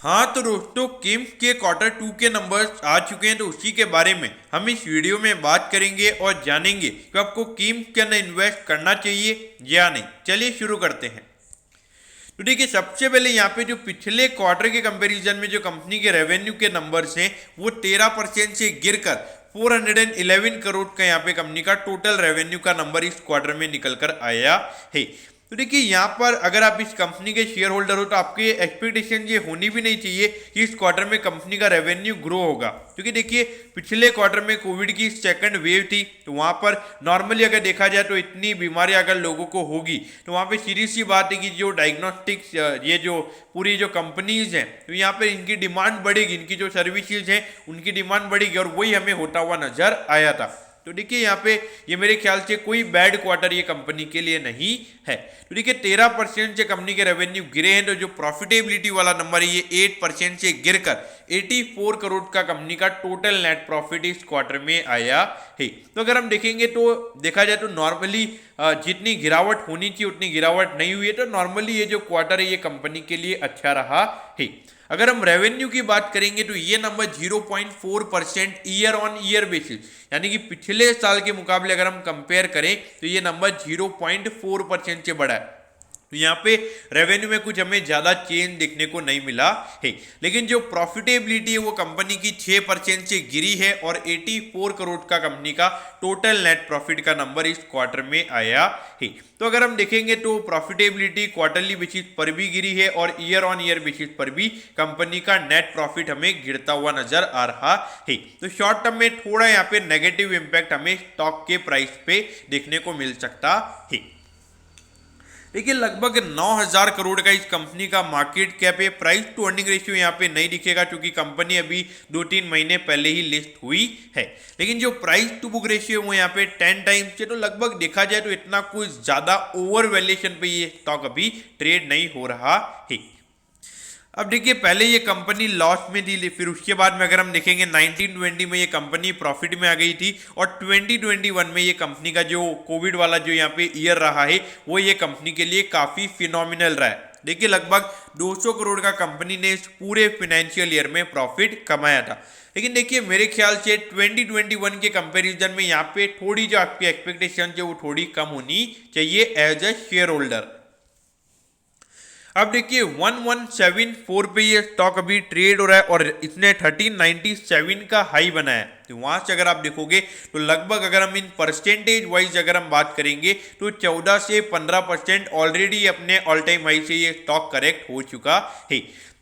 हाँ तो दोस्तों, किम्स के क्वार्टर 2 के नंबर्स आ चुके हैं, तो उसी के बारे में हम इस वीडियो में बात करेंगे और जानेंगे कि आपको किम्स के अंदर इन्वेस्ट करना चाहिए या नहीं। चलिए शुरू करते हैं। तो देखिए, सबसे पहले यहाँ पे जो पिछले क्वार्टर के कंपैरिजन में जो कंपनी के रेवेन्यू के नंबर्स हैं वो 13% से गिरकर 411 करोड़ का यहाँ पे कंपनी का टोटल रेवेन्यू का नंबर इस क्वार्टर में निकल कर आया है। तो देखिए, यहाँ पर अगर आप इस कंपनी के शेयर होल्डर हो तो आपकी एक्सपेक्टेशन ये होनी भी नहीं चाहिए कि इस क्वार्टर में कंपनी का रेवेन्यू ग्रो होगा, क्योंकि देखिए पिछले क्वार्टर में कोविड की सेकंड वेव थी, तो वहाँ पर नॉर्मली अगर देखा जाए तो इतनी बीमारी अगर लोगों को होगी तो वहाँ पे सीरीज सी बात है कि जो डायग्नोस्टिक्स ये जो पूरी जो कंपनीज हैं तो यहाँ पे इनकी डिमांड बढ़ेगी, इनकी जो सर्विसेज हैं उनकी डिमांड बढ़ेगी, और वही हमें होता हुआ नजर आया था। तो देखिए यहाँ पे ये मेरे ख्याल से कोई बैड क्वार्टर ये कंपनी के लिए नहीं है। तो देखिए 13% से कंपनी के रेवेन्यू गिरे हैं, तो जो प्रॉफिटेबिलिटी वाला नंबर है ये 8% से गिरकर 84 करोड़ का कंपनी का टोटल नेट प्रॉफिट इस क्वार्टर में आया है। तो अगर हम देखेंगे तो देखा जाए तो नॉर्मली जितनी गिरावट होनी चाहिए उतनी गिरावट नहीं हुई है, तो नॉर्मली ये जो क्वार्टर है ये कंपनी के लिए अच्छा रहा है। अगर हम रेवेन्यू की बात करेंगे तो ये number 0.4% year on year basis, यानी कि पिछले साल के मुकाबले अगर हम कंपेयर करें तो ये नंबर 0.4% से बढ़ा है। तो यहाँ पे रेवेन्यू में कुछ हमें ज़्यादा चेंज देखने को नहीं मिला है, लेकिन जो प्रॉफिटेबिलिटी है वो कंपनी की 6% से गिरी है और 84 करोड़ का कंपनी का टोटल नेट प्रॉफिट का नंबर इस क्वार्टर में आया है। तो अगर हम देखेंगे तो प्रॉफिटेबिलिटी क्वार्टरली बेसिस पर भी गिरी है और ईयर ऑन ईयर बेसिस पर भी कंपनी का नेट प्रॉफिट हमें गिरता हुआ नजर आ रहा है। तो शॉर्ट टर्म में थोड़ा यहाँ पे नेगेटिव इंपैक्ट हमें स्टॉक के प्राइस पे देखने को मिल सकता है। देखिए लगभग 9,000 करोड़ का इस कंपनी का मार्केट कैप है। प्राइस टू अर्निंग रेशियो यहाँ पे नहीं दिखेगा क्योंकि कंपनी अभी 2-3 महीने पहले ही लिस्ट हुई है, लेकिन जो प्राइस टू बुक रेशियो है वो यहाँ पे 10 टाइम्स है। तो लगभग देखा जाए तो इतना कुछ ज्यादा ओवर वैल्यूएशन पे ये स्टॉक अभी ट्रेड नहीं हो रहा है। अब देखिए, पहले ये कंपनी लॉस में थी, फिर उसके बाद में अगर हम देखेंगे 1920 में ये कंपनी प्रॉफिट में आ गई थी, और 2021 में ये कंपनी का जो कोविड वाला जो यहाँ पे ईयर रहा है वो ये कंपनी के लिए काफ़ी फिनोमिनल रहा है। देखिए लगभग 200 करोड़ का कंपनी ने इस पूरे फाइनेंशियल ईयर में प्रॉफिट कमाया था। लेकिन देखिए मेरे ख्याल से 2021 के कंपेरिजन में यहाँ पे थोड़ी जो आपकी एक्सपेक्टेशन है वो थोड़ी कम होनी चाहिए एज ए शेयर होल्डर। अब देखिए 1174 पे ये स्टॉक अभी ट्रेड हो रहा है और इसने 1397 का हाई बनाया है। तो वहां से अगर आप देखोगे तो लगभग अगर हम इन परसेंटेज वाइज अगर हम बात करेंगे तो 14 से 15% ऑलरेडी अपने ऑल टाइम हाई से ये स्टॉक करेक्ट हो चुका है।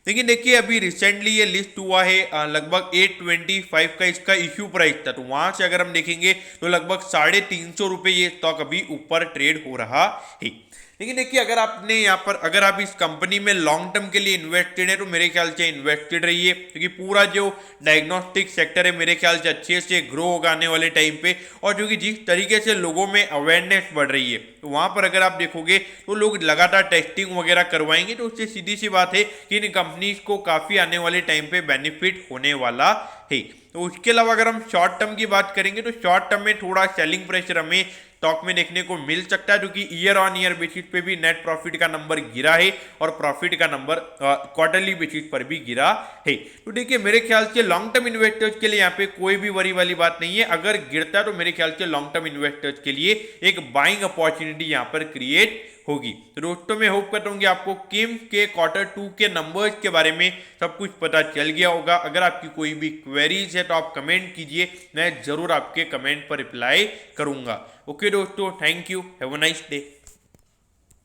लेकिन देखिए अभी रिसेंटली ये लिस्ट हुआ है, लगभग 825 का इसका इश्यू प्राइस था, तो वहां से अगर हम देखेंगे तो लगभग 350 रुपये ये स्टॉक अभी ऊपर ट्रेड हो रहा है। लेकिन देखिए अगर आपने यहाँ पर अगर आप इस कंपनी में लॉन्ग टर्म के लिए इन्वेस्टेड है तो मेरे ख्याल से इन्वेस्टेड रहिए, क्योंकि पूरा जो डायग्नोस्टिक सेक्टर है मेरे ख्याल से अच्छे से ग्रो होगा आने वाले टाइम पे, और जो कि जिस तरीके से लोगों में अवेयरनेस बढ़ रही है तो वहाँ पर अगर आप देखोगे तो लोग लगातार टेस्टिंग वगैरह करवाएंगे, तो उससे सीधी सी बात है कि इन कंपनीज को काफ़ी आने वाले टाइम पे बेनिफिट होने वाला है। तो उसके अलावा अगर हम शॉर्ट टर्म की बात करेंगे तो शॉर्ट टर्म में थोड़ा सेलिंग प्रेशर हमें स्टॉक में देखने को मिल सकता है, क्योंकि ईयर ऑन ईयर बेसिस पे भी नेट प्रॉफिट का नंबर गिरा है और प्रॉफिट का नंबर क्वार्टरली बेसिस पर भी गिरा है। तो देखिए मेरे ख्याल से लॉन्ग टर्म इन्वेस्टर्स के लिए यहाँ पे कोई भी वरी वाली बात नहीं है। अगर गिरता है तो मेरे ख्याल से लॉन्ग टर्म इन्वेस्टर्स के लिए एक बाइंग अपॉर्चुनिटी यहाँ पर क्रिएट होगी। तो दोस्तों मैं होप करता हूँ कि आपको किम्स के क्वार्टर 2 के नंबर्स के बारे में सब कुछ पता चल गया होगा। अगर आपकी कोई भी क्वेरीज है तो आप कमेंट कीजिए, मैं जरूर आपके कमेंट पर रिप्लाई करूंगा। ओके दोस्तों, thank you, have a nice day.